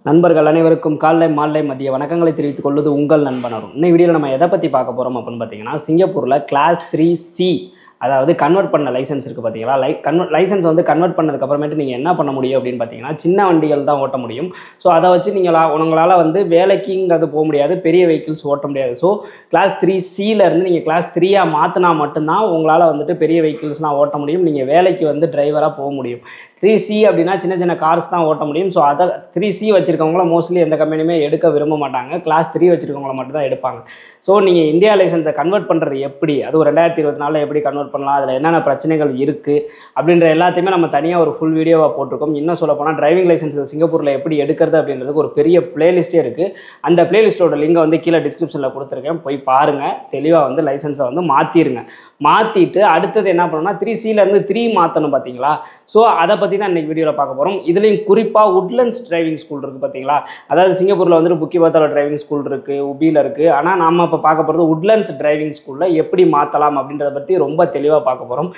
நண்பர்கள் அனைவருக்கும் காலை மாலை மதிய வணக்கங்களை தெரிவித்துக் கொள்வது உங்கள் நண்பன் அருண். இந்த வீடியோவில் நம்ம எதை பற்றி பார்க்க போகிறோம் அப்படின்னு பார்த்தீங்கன்னா, சிங்கப்பூரில் கிளாஸ் 3C அதாவது கன்வெர்ட் பண்ண லைசன்ஸ் இருக்குது பார்த்தீங்களா. லைசன்ஸ் வந்து கன்வெர்ட் பண்ணதுக்கப்புறமேட்டு நீங்கள் என்ன பண்ண முடியும் அப்படின்னு பார்த்தீங்கன்னா, சின்ன வண்டிகள் தான் ஓட்ட முடியும். ஸோ அதை வச்சு உங்களால் வந்து வேலைக்குங்கிறது போக முடியாது, பெரிய வெஹிக்கிள்ஸ் ஓட்ட முடியாது. ஸோ கிளாஸ் 3Cலேருந்து நீங்கள் கிளாஸ் 3ஆக மாற்றினா மட்டும்தான் உங்களால் வந்துட்டு பெரிய வெஹிக்கிள்ஸ்லாம் ஓட்ட முடியும். நீங்கள் வேலைக்கு வந்து டிரைவராக போக முடியும். 3C அப்படின்னா சின்ன சின்ன கார்ஸ் தான் ஓட்ட முடியும். ஸோ அதை 3C வச்சுருக்கவங்கள மோஸ்ட்லி எந்த கம்பெனியுமே எடுக்க விரும்ப மாட்டாங்க. கிளாஸ் 3 வச்சுருக்கவங்கள மட்டும் தான் எடுப்பாங்க. ஸோ நீங்கள் இந்தியா லைசன்ஸை கன்வெர்ட் பண்ணுறது எப்படி, அதுவும் 2024 எப்படி கன்வெர்ட் பண்ணலாம், அதில் என்னென்ன பிரச்சனைகள் இருக்குது அப்படின்ற எல்லாத்தையுமே நம்ம தனியாக ஒரு ஃபுல் வீடியோவாக போட்டிருக்கோம். இன்னும் சொல்ல போனால் டிரைவிங் லைசன்ஸ் சிங்கப்பூரில் எப்படி எடுக்கிறது அப்படின்றதுக்கு ஒரு பெரிய பிளேலிஸ்ட்டே இருக்குது. அந்த பிளேலிஸ்ட்டோட லிங்கை வந்து கீழே டிஸ்கிரிப்ஷனில் கொடுத்துருக்கேன், போய் பாருங்கள். தெளிவாக வந்து லைசன்ஸை வந்து மாற்றிட்டு அடுத்தது என்ன பண்ணணும்னா 3Cலேருந்து 3 மாற்றணும் பார்த்தீங்களா. ஸோ அதை பற்றி தான் இன்றைக்கி வீடியோவில் பார்க்க போகிறோம். இதுலேயும் குறிப்பாக உட்லண்ட்ஸ் டிரைவிங் ஸ்கூல் இருக்குது பார்த்தீங்களா. அதாவது சிங்கப்பூரில் வந்துட்டு புக்கிபாத்தால டிரைவிங் ஸ்கூல் இருக்குது, உபியில் இருக்குது. ஆனால் நம்ம இப்போ பார்க்க போகிறது உட்லண்ட்ஸ் டிரைவிங் ஸ்கூலில் எப்படி மாற்றலாம் அப்படின்றத பற்றி ரொம்ப தெளிவாக பார்க்க போகிறோம்.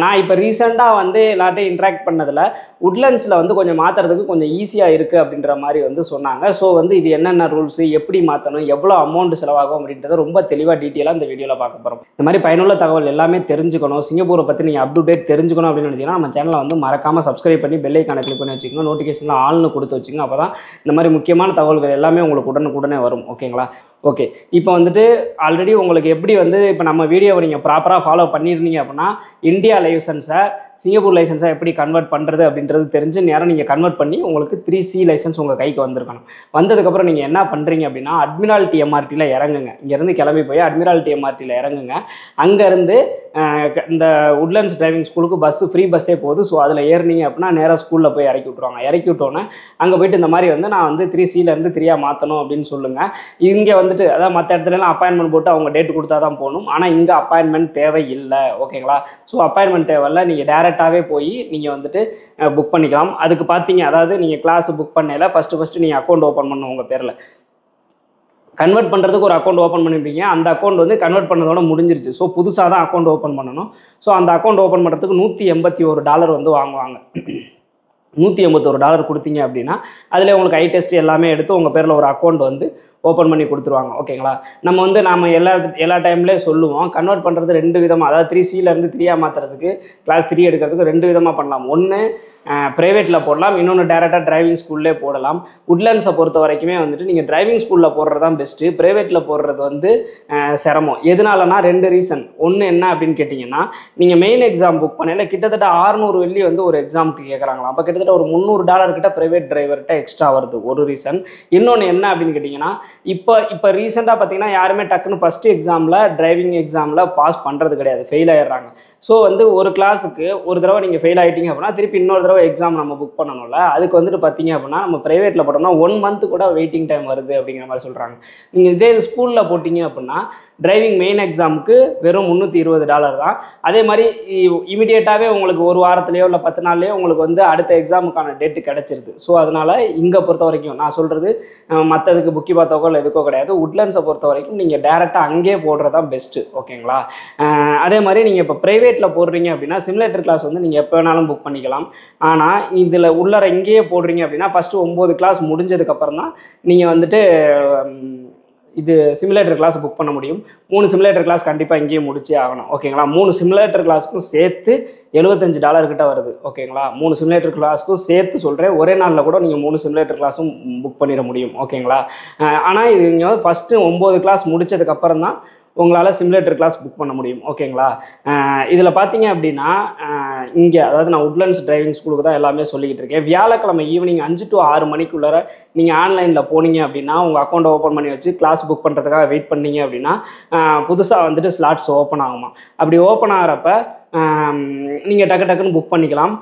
நான் இப்போ ரீசெண்டாக வந்து எல்லாத்தையும் இன்ட்ராக்ட் பண்ணதில் உட்லண்ட்ஸில் வந்து கொஞ்சம் மாற்றுறதுக்கு கொஞ்சம் ஈஸியாக இருக்குது அப்படின்ற மாதிரி வந்து சொன்னாங்க. ஸோ வந்து இது என்னென்ன ரூல்ஸு, எப்படி மாற்றணும், எவ்வளோ அமௌண்ட் செலவாகும் அப்படின்றத ரொம்ப தெளிவாக டீட்டெயிலாக இந்த வீடியோவில் பார்க்க போகிறோம். இந்த மாதிரி பயனுள்ள தகவல் எல்லாமே தெரிஞ்சுக்கணும், சிங்கப்பூரை பற்றி நீங்கள் அப்டேட் தெரிஞ்சுக்கணும் அப்படின்னு நினச்சிங்கன்னா நம்ம சேனலை வந்து மறக்காமல் சப்ஸ்கிரைப் பண்ணி பெல் ஐக்கானை கிளிக் பண்ணி வச்சுக்கோங்க. நோட்டிஃபிகேஷனில் ஆல்னு கொடுத்து வச்சுக்கோங்க. அப்போ தான் இந்த மாதிரி முக்கியமான தகவல்கள் எல்லாமே உங்களுக்கு உடனுக்குடனே வரும். ஓகேங்களா. ஓகே, இப்போ வந்துட்டு ஆல்ரெடி உங்களுக்கு எப்படி வந்து இப்போ நம்ம வீடியோவை நீங்கள் ப்ராப்பராக ஃபாலோ பண்ணியிருந்தீங்க அப்படின்னா இந்தியா லைசன்ஸை சிங்கப்பூர் லைசன்ஸாக எப்படி கன்வெர்ட் பண்ணுறது அப்படின்றது தெரிஞ்சு நேரம் நீங்கள் கன்வெர்ட் பண்ணி உங்களுக்கு 3C லைசன்ஸ் உங்கள் கைக்கு வந்திருக்கணும். வந்ததுக்கப்புறம் நீங்கள் என்ன பண்ணுறீங்க அப்படின்னா அட்மிரால்ட்டி MRTயில் இறங்குங்க. இங்கேருந்து கிளம்பி போய் அட்மிரால்ட்டி MRTயில் இறங்குங்க. அங்கேருந்து இந்த உட்லண்ட்ஸ் டிரைவிங் ஸ்கூலுக்கு ஃப்ரீ பஸ்ஸே போகுது. ஸோ அதில் ஏறினீங்க அப்படின்னா நேராக ஸ்கூலில் போய் இறக்கி விட்ருவாங்க. இறக்கி விட்டோன்னே அங்கே போய்ட்டு இந்த மாதிரி வந்து நான் வந்து 3Cலேருந்து 3ஆக மாற்றணும் அப்படின்னு சொல்லுங்கள். இங்கே வந்துட்டு அதாவது மற்ற இடத்துலலாம் அப்பாயின்மெண்ட் போட்டு அவங்க டேட் கொடுத்தா தான் போகணும். ஆனால் இங்கே அப்பாயின்மெண்ட் தேவை இல்லை. ஓகேங்களா. ஸோ அப்பாயின்மெண்ட் தேவையில்லை, நீங்கள் டேரெக்டாகவே போய் நீங்கள் வந்துட்டு புக் பண்ணிக்கலாம். அதுக்கு பார்த்தீங்க, அதாவது நீங்கள் கிளாஸ் புக் பண்ணல ஃபஸ்ட்டு நீங்கள் அக்கௌண்ட் ஓப்பன் பண்ணணும். உங்கள் பேரில் கன்வெர்ட் பண்ணுறதுக்கு ஒரு அக்கௌண்ட் ஓப்பன் பண்ணிருப்பீங்க. அந்த அக்கௌண்ட் வந்து கன்வெர்ட் பண்ணதோட முடிஞ்சிருச்சு. ஸோ புதுசாக தான் அக்கௌண்ட் ஓப்பன் பண்ணணும். ஸோ அந்த அக்கௌண்ட் ஓப்பன் பண்ணுறதுக்கு $181 வந்து வாங்குவாங்க. $181 கொடுத்தீங்க அப்படின்னா அதில் உங்களுக்கு ஐ டெஸ்ட் எல்லாமே எடுத்து உங்கள் பேரில் ஒரு அக்கௌண்ட் வந்து ஓப்பன் பண்ணி கொடுத்துருவாங்க. ஓகேங்களா. நம்ம எல்லா டைம்லேயே சொல்லுவோம், கன்வெர்ட் பண்ணுறது 2 விதமாக, அதாவது 3Cலேருந்து 3ஆக மாற்றுறதுக்கு கிளாஸ் 3 எடுக்கிறதுக்கு 2 விதமாக பண்ணலாம். ஒன்று ப்ரைவேட்டில் போடலாம், இன்னொன்று டேரெக்டாக டிரைவிங் ஸ்கூல்லே போடலாம். உட்லண்ட்ஸை பொறுத்த வரைக்குமே வந்துட்டு நீங்கள் டிரைவிங் ஸ்கூலில் போடுறது தான் பெஸ்ட்டு. ப்ரைவேட்டில் போடுறது வந்து சிரமம். எதனாலனா 2 ரீசன். ஒன்று என்ன அப்படின்னு கேட்டிங்கன்னா, நீங்கள் மெயின் எக்ஸாம் புக் பண்ணல கிட்டத்தட்ட 600 வெள்ளி வந்து ஒரு எக்ஸாமுக்கு கேட்குறாங்களா. அப்போ கிட்டத்தட்ட ஒரு $300 கிட்ட ப்ரைவேட் டிரைவர்கிட்ட எக்ஸ்ட்ரா வருது. ஒரு ரீசன். இன்னொன்று என்ன அப்படின்னு கேட்டிங்கன்னா, இப்போ ரீசெண்டாக பார்த்தீங்கன்னா யாருமே டக்குன்னு ஃபஸ்ட்டு எக்ஸாமில் டிரைவிங் எக்ஸாமில் பாஸ் பண்ணுறது கிடையாது, ஃபெயில் ஆயிடுறாங்க. ஸோ வந்து ஒரு கிளாஸுக்கு ஒரு தடவை நீங்கள் ஃபெயில் ஆகிட்டீங்க அப்படின்னா திருப்பி இன்னொரு தடவை எக்ஸாம் நம்ம புக் பண்ணணும்ல. அதுக்கு வந்துட்டு பார்த்தீங்க அப்படின்னா நம்ம ப்ரைவேட்டில் போட்டோம்னா 1 மந்த் கூட வெயிட்டிங் டைம் வருது அப்படிங்கிற மாதிரி சொல்கிறாங்க. நீங்கள் இதே ஸ்கூலில் போட்டிங்க அப்படின்னா டிரைவிங் மெயின் எக்ஸாமுக்கு வெறும் $320 தான். அதே மாதிரி இமிடியேட்டாகவே உங்களுக்கு ஒரு வாரத்துலேயோ இல்லை 10 நாள்லேயோ உங்களுக்கு வந்து அடுத்த எக்ஸாமுக்கான டேட்டு கிடச்சிருது. ஸோ அதனால் இங்கே பொறுத்த வரைக்கும் நான் சொல்கிறது மற்றதுக்கு புக்கிபாத்தாக்கோ இல்லை எதுக்கோ கிடையாது. உட்லண்ட்ஸை பொறுத்த வரைக்கும் நீங்கள் டேரெக்டாக அங்கேயே போடுறது தான் பெஸ்ட்டு. ஓகேங்களா. அதே மாதிரி நீங்கள் இப்போ ப்ரைவேட்டில் போடுறீங்க அப்படின்னா சிமுலேட்டர் கிளாஸ் வந்து நீங்கள் எப்போ வேணாலும் புக் பண்ணிக்கலாம். ஆனால் இதில் உள்ளர இங்கேயே போடுறீங்க அப்படின்னா ஃபஸ்ட்டு 9 கிளாஸ் முடிஞ்சதுக்கப்புறம் தான் நீங்கள் வந்துட்டு இது சிமுலேட்டர் கிளாஸ் புக் பண்ண முடியும். 3 சிமுலேட்டர் கிளாஸ் கண்டிப்பாக இங்கேயே முடிச்சே ஆகணும். ஓகேங்களா. 3 சிமுலேட்டர் கிளாஸுக்கும் சேர்த்து $75 கிட்ட வருது. ஓகேங்களா. 3 சிமுலேட்டர் கிளாஸுக்கும் சேர்த்து சொல்கிறேன், ஒரே நாளில் கூட நீங்கள் 3 சிமுலேட்டர் கிளாஸும் புக் பண்ணிட முடியும். ஓகேங்களா. ஆனால் இது நீங்கள் வந்து ஃபஸ்ட்டு 9 கிளாஸ் முடித்ததுக்கப்புறம் தான் உங்களால் சிமுலேட்டர் கிளாஸ் புக் பண்ண முடியும். ஓகேங்களா. இதில் பார்த்தீங்க அப்படின்னா இங்கே அதாவது நான் உட்லண்ட்ஸ் டிரைவிங் ஸ்கூலுக்கு தான் எல்லாமே சொல்லிக்கிட்டு இருக்கேன். வியாழக்கிழமை ஈவினிங் 5 to 6 மணிக்குள்ளே நீங்கள் ஆன்லைனில் போனீங்க அப்படின்னா உங்கள் அக்கௌண்ட்டை ஓப்பன் பண்ணி வச்சு கிளாஸ் புக் பண்ணுறதுக்காக வெயிட் பண்ணீங்க அப்படின்னா புதுசாக வந்துட்டு ஸ்லாட்ஸ் ஓப்பன் ஆகுமா. அப்படி ஓப்பன் ஆகிறப்ப நீங்கள் டக்குன்னு புக் பண்ணிக்கலாம்.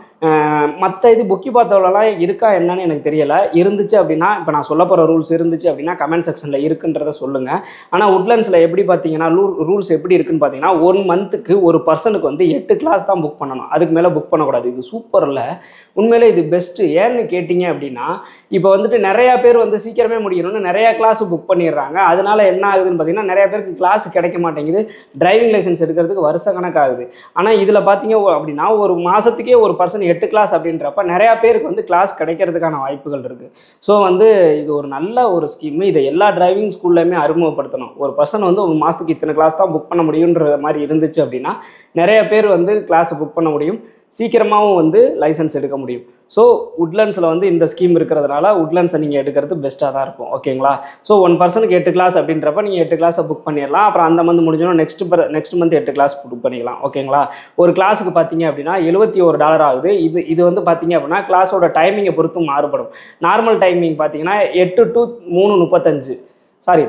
மற்ற இது புக்கிபாத்தாலலாம் இருக்கா என்னன்னு எனக்கு தெரியலை. இருந்துச்சு அப்படின்னா இப்போ நான் சொல்ல போகிற ரூல்ஸ் இருந்துச்சு அப்படின்னா கமெண்ட் செக்ஷனில் இருக்குன்றத சொல்லுங்கள். ஆனால் உட்லண்ட்ஸில் எப்படி பார்த்தீங்கன்னா ரூல்ஸ் எப்படி இருக்குன்னு பார்த்தீங்கன்னா 1 மந்த்துக்கு ஒரு பர்சனுக்கு வந்து 8 கிளாஸ் தான் புக் பண்ணணும். அதுக்கு மேலே புக் பண்ணக்கூடாது. இது சூப்பரில் உண்மையிலே இது பெஸ்ட்டு. ஏன்னு கேட்டிங்க அப்படின்னா இப்போ வந்துட்டு நிறையா பேர் வந்து சீக்கிரமே முடிக்கணும்னு நிறையா கிளாஸ் புக் பண்ணிடுறாங்க. அதனால் என்ன ஆகுதுன்னு பார்த்தீங்கன்னா நிறையா பேருக்கு கிளாஸ் கிடைக்க மாட்டேங்குது. டிரைவிங் லைசன்ஸ் எடுக்கிறதுக்கு வருஷ கணக்காகுது. ஆனால் ஆனால் இதில் பார்த்தீங்க அப்படின்னா ஒரு மாதத்துக்கே ஒரு பர்சன் 8 கிளாஸ் அப்படின்றப்ப நிறையா பேருக்கு வந்து கிளாஸ் கிடைக்கிறதுக்கான வாய்ப்புகள் இருக்குது. ஸோ வந்து இது ஒரு நல்ல ஒரு ஸ்கீமு. இதை எல்லா டிரைவிங் ஸ்கூல்லையுமே அறிமுகப்படுத்தணும். ஒரு பர்சன் வந்து ஒரு மாதத்துக்கு இத்தனை கிளாஸ் தான் புக் பண்ண முடியுன்ற மாதிரி இருந்துச்சு அப்படின்னா நிறைய பேர் வந்து கிளாஸை புக் பண்ண முடியும், சீக்கிரமாகவும் வந்து லைசன்ஸ் எடுக்க முடியும். ஸோ உட்லண்ட்ஸில் வந்து இந்த ஸ்கீம் இருக்கிறதுனால உட்லண்ட்ஸை நீங்கள் எடுக்கிறது பெஸ்ட்டாக தான் இருக்கும். ஓகேங்களா? ஸோ 1 பர்சனுக்கு 8 கிளாஸ் அப்படின்றப்ப நீங்கள் 8 கிளாஸை புக் பண்ணிடலாம். அப்புறம் அந்த மந்த் முடிஞ்சோன்னா நெக்ஸ்ட் மந்த் 8 கிளாஸ் புக் பண்ணிக்கலாம். ஓகேங்களா? ஒரு கிளாஸுக்கு பார்த்தீங்க அப்படின்னா $71 ஆகுது. இது வந்து பார்த்தீங்க அப்படின்னா கிளாஸோட டைமிங்கை பொறுத்து மாறுபடும். நார்மல் டைமிங் பார்த்தீங்கன்னா 8 to 3:35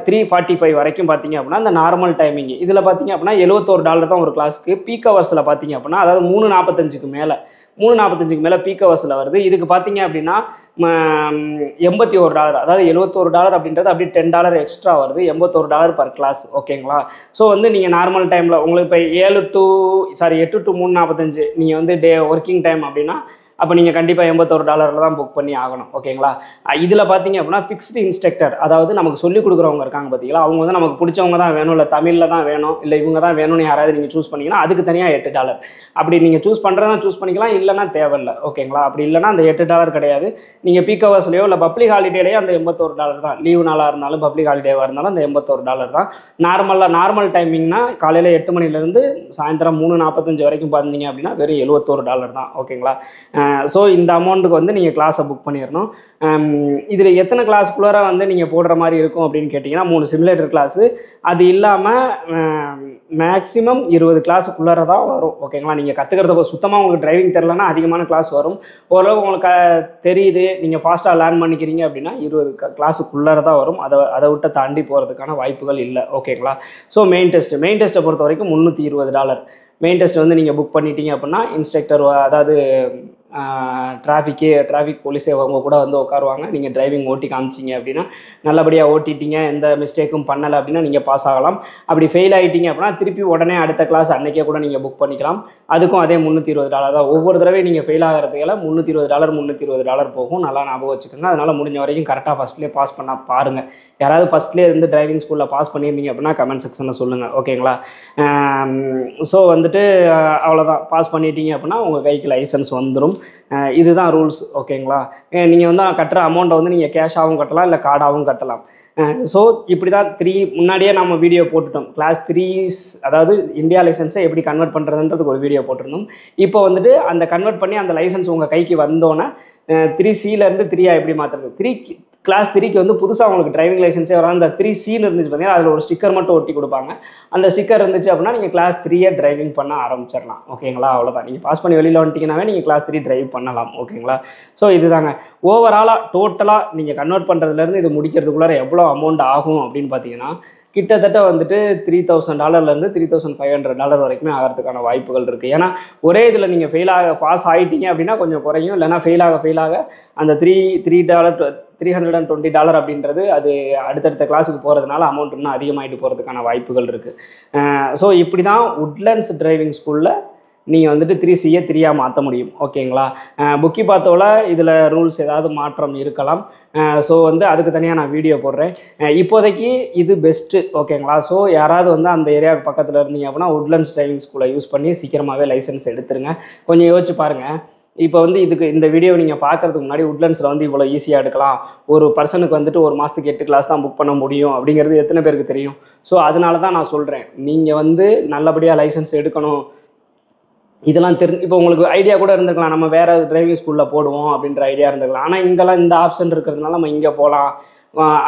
3:45 வரைக்கும் பார்த்தீங்க அப்படின்னா இந்த நார்மல் டைமிங். இதில் பார்த்தீங்க அப்படின்னா $71 தான் ஒரு கிளாஸுக்கு. பீக் ஹவர்ஸில் பார்த்தீங்க அப்படின்னா அதாவது 3:45க்கு மேலே பீக் ஹவர்ஸில் வருது. இதுக்கு பார்த்தீங்க அப்படின்னா $81, அதாவது $71 அப்படின்றது அப்படியே $10 எக்ஸ்ட்ரா வருது. $81 பர் கிளாஸ். ஓகேங்களா? ஸோ வந்து நீங்கள் நார்மல் டைமில் உங்களுக்கு இப்போ 8 to 3:45 நீங்கள் வந்து ஒர்க்கிங் டைம் அப்படின்னா அப்போ நீங்கள் கண்டிப்பாக $81 தான் புக் பண்ணி ஆகணும். ஓகேங்களா? இதில் பார்த்தீங்க அப்படின்னா ஃபிக்ஸ்டு இன்ஸ்ட்ரக்டர், அதாவது நமக்கு சொல்லிக் கொடுக்குறவங்க இருக்காங்க பார்த்தீங்களா, அவங்க வந்து நமக்கு பிடிச்சவங்க தான் வேணும், இல்லை தமிழில் தான் வேணும், இல்லை இவங்க தான் வேணும்னு யாராவது நீங்கள் சூஸ் பண்ணிங்கன்னா அதுக்கு தனியாக $8. அப்படி நீங்கள் சூஸ் பண்ணுறதா சூஸ் பண்ணிக்கலாம், இல்லைனா தேவையில்லை. ஓகேங்களா? அப்படி இல்லைனா அந்த $8 கிடையாது. நீங்கள் பீக் ஹவர்ஸ்லையோ இல்லை பப்ளிக் ஹாலிடேலையோ அந்த $81 தான். லீவு நாளாக இருந்தாலும் பப்ளிக் ஹாலிடேவாக இருந்தாலும் அந்த $81 தான். நார்மல் டைமிங்னா காலையில் 8 மணிலேருந்து சாயந்தரம் 3:45 வரைக்கும் பார்த்தீங்க அப்படின்னா வெறும் $71 தான். ஓகேங்களா? ஸோ இந்த அமௌண்ட்டுக்கு வந்து நீங்கள் கிளாஸை புக் பண்ணிடணும். இதில் எத்தனை கிளாஸ்க்குள்ளார வந்து நீங்கள் போடுற மாதிரி இருக்கும் அப்படின்னு கேட்டிங்கன்னா 3 சிமுலேட்டர் கிளாஸு. அது இல்லாமல் மேக்ஸிமம் 20 கிளாஸுக்குள்ளார தான் வரும். ஓகேங்களா? நீங்கள் கற்றுக்கிறத சுத்தமாக உங்களுக்கு டிரைவிங் தெரிலனா அதிகமான கிளாஸ் வரும். ஓரளவு உங்களுக்கு தெரியுது, நீங்கள் ஃபாஸ்ட்டாக லேர்ன் பண்ணிக்கிறீங்க அப்படின்னா 20 கிளாஸுக்குள்ளார தான் வரும். அதை விட்டு தாண்டி போகிறதுக்கான வாய்ப்புகள் இல்லை. ஓகேங்களா? ஸோ மெயின் டெஸ்ட்டை பொறுத்த வரைக்கும் $320. மெயின் டெஸ்ட் வந்து நீங்கள் புக் பண்ணிட்டீங்க அப்படின்னா இன்ஸ்ட்ரக்டர், அதாவது டிராஃபிக் போலீஸே அவங்க கூட வந்து உட்காருவாங்க. நீங்கள் டிரைவிங் ஓட்டி காமிச்சிங்க அப்படின்னா நல்லபடியாக ஓட்டிட்டீங்க, எந்த மிஸ்டேக்கும் பண்ணலை அப்படின்னா நீங்கள் பாஸ் ஆகலாம். அப்படி ஃபெயில் ஆகிட்டீங்க அப்படின்னா திருப்பி உடனே அடுத்த கிளாஸ் அன்றைக்கே கூட நீங்கள் புக் பண்ணிக்கலாம். அதுக்கும் அதே $320 தான். ஒவ்வொரு தடவையும் நீங்கள் ஃபெயில் ஆகிறதுக்கால $320 போகும். நல்லா ஞாபகம் வச்சுக்கோங்க. அதனால் முடிஞ்ச வரைக்கும் கரெக்டாக ஃபஸ்ட்லேயே பாஸ் பண்ண பாருங்கள். யாராவது ஃபஸ்ட்லேயே இருந்து டிரைவிங் ஸ்கூலில் பாஸ் பண்ணியிருந்தீங்க அப்படின்னா கமெண்ட் செக்ஷனில் சொல்லுங்கள். ஓகேங்களா? ஸோ வந்துட்டு அவ்வளோதான். பாஸ் பண்ணிட்டீங்க அப்படின்னா உங்கள் கைக்கு லைசன்ஸ் வந்துடும். இதுதான் ரூல்ஸ். ஓகேங்களா? நீங்கள் வந்து கட்டுற அமௌண்ட்டை வந்து நீங்கள் கேஷாகவும் கட்டலாம், இல்லை கார்டாகவும் கட்டலாம். ஸோ இப்படி தான் முன்னாடியே நம்ம வீடியோ போட்டுட்டோம். கிளாஸ் 3 அதாவது இந்தியா லைசன்ஸை எப்படி கன்வெர்ட் பண்ணுறதுன்றதுக்கு ஒரு வீடியோ போட்டிருந்தோம். இப்போ வந்துட்டு அந்த கன்வெர்ட் பண்ணி அந்த லைசன்ஸ் உங்கள் கைக்கு வந்தோன்னே 3Cலேருந்து 3A எப்படி மாற்றுறது, கிளாஸ் 3க்கு வந்து புதுசாக உங்களுக்கு டிரைவிங் லைசன்ஸே வராது. அந்த 3Cன்னு இருந்துச்சு பார்த்தீங்கன்னா அதில் ஒரு ஸ்டிக்கர் மட்டும் ஒட்டி கொடுப்பாங்க. அந்த ஸ்டிக்கர் இருந்துச்சு அப்படின்னா நீங்கள் கிளாஸ் 3 டிரைவிங் பண்ண ஆரம்பிச்சிடலாம். ஓகேங்களா? அவ்வளோதான். நீங்கள் பாஸ் பண்ணி வெளியில் வந்துட்டீங்கன்னாவே நீங்கள் கிளாஸ் 3 டிரைவ் பண்ணலாம். ஓகேங்களா? ஸோ இதுதாங்க ஓவராலாக டோட்டலாக நீங்கள் கன்வெர்ட் பண்ணுறதுலேருந்து இது முடிக்கிறதுக்குள்ளார எவ்வளோ அமௌண்ட் ஆகும் அப்படின்னு பார்த்தீங்கன்னா கிட்டத்தட்ட வந்துட்டு $3,000 $3,500 வரைக்குமே ஆகிறதுக்கான வாய்ப்புகள் இருக்குது. ஏன்னா ஒரே இதில் நீங்கள் பாஸ் ஆகிட்டீங்க அப்படின்னா கொஞ்சம் குறையும், இல்லைனா ஃபெயில் ஆக அந்த $320 அப்படின்றது அது அடுத்தடுத்த கிளாஸுக்கு போகிறதுனால அமௌண்ட் இன்னும் அதிகமாகிட்டு போகிறதுக்கான வாய்ப்புகள் இருக்குது. ஸோ இப்படி தான் உட்லண்ட்ஸ் டிரைவிங் ஸ்கூலில் நீங்கள் வந்துட்டு 3Cயை 3A மாற்ற முடியும். ஓகேங்களா? புக்கி பார்த்தோல இதில் ரூல்ஸ் ஏதாவது மாற்றம் இருக்கலாம். ஸோ வந்து அதுக்கு தனியாக நான் வீடியோ போடுறேன். இப்போதைக்கு இது பெஸ்ட்டு. ஓகேங்களா? ஸோ யாராவது வந்து அந்த ஏரியாவுக்கு பக்கத்தில் இருந்தீங்க அப்படின்னா உட்லண்ட்ஸ் டிரைவிங் ஸ்கூலை யூஸ் பண்ணி சீக்கிரமாகவே லைசன்ஸ் எடுத்துருங்க. கொஞ்சம் யோசிச்சு பாருங்கள். இப்போ வந்து இந்த வீடியோவை நீங்கள் பார்க்குறதுக்கு முன்னாடி உட்லண்ட்ஸில் வந்து இவ்வளோ ஈஸியாக எடுக்கலாம், ஒரு பர்சனுக்கு வந்துட்டு ஒரு மாதத்துக்கு 8 கிளாஸ் தான் புக் பண்ண முடியும் அப்படிங்கிறது எத்தனை பேருக்கு தெரியும்? ஸோ அதனால தான் நான் சொல்கிறேன், நீங்கள் வந்து நல்லபடியாக லைசன்ஸ் எடுக்கணும். இதெல்லாம் இப்போ உங்களுக்கு ஐடியா கூட இருந்திருக்கலாம், நம்ம வேறு டிரைவிங் ஸ்கூலில் போடுவோம் அப்படின்ற ஐடியா இருந்திருக்கலாம். ஆனால் இங்கெல்லாம் இந்த ஆப்ஷன் இருக்கிறதுனால நம்ம இங்கே போகலாம்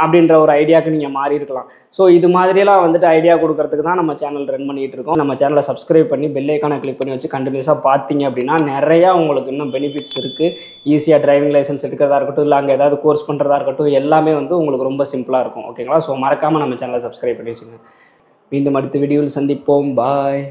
அப்படின்ற ஒரு ஐடியாவுக்கு நீங்கள் மாறி இருக்கலாம். ஸோ இது மாதிரியெல்லாம் வந்துட்டு ஐடியா கொடுக்கறதுக்கு தான் நம்ம சேனல் ரன் பண்ணிகிட்டு இருக்கோம். நம்ம சேனலை சப்ஸ்கிரைப் பண்ணி பெல் ஐக்கானை கிளிக் பண்ணி வச்சு கண்டினியூஸாக பார்த்தீங்க அப்படின்னா நிறையா உங்களுக்கு இன்னும் பெனிஃபிட்ஸ் இருக்குது. ஈஸியாக டிரைவிங் லைசன்ஸ் எடுக்கிறதா இருக்கட்டும், இல்லை அங்கே ஏதாவது கோர்ஸ் பண்ணுறதா இருக்கட்டும், எல்லாமே வந்து உங்களுக்கு ரொம்ப சிம்பிளாக இருக்கும். ஓகேங்களா? ஸோ மறக்காமல் நம்ம சேனலை சப்ஸ்கிரைப் பண்ணி வச்சுங்க. மீண்டும் அடுத்த வீடியோவில் சந்திப்போம். பாய்.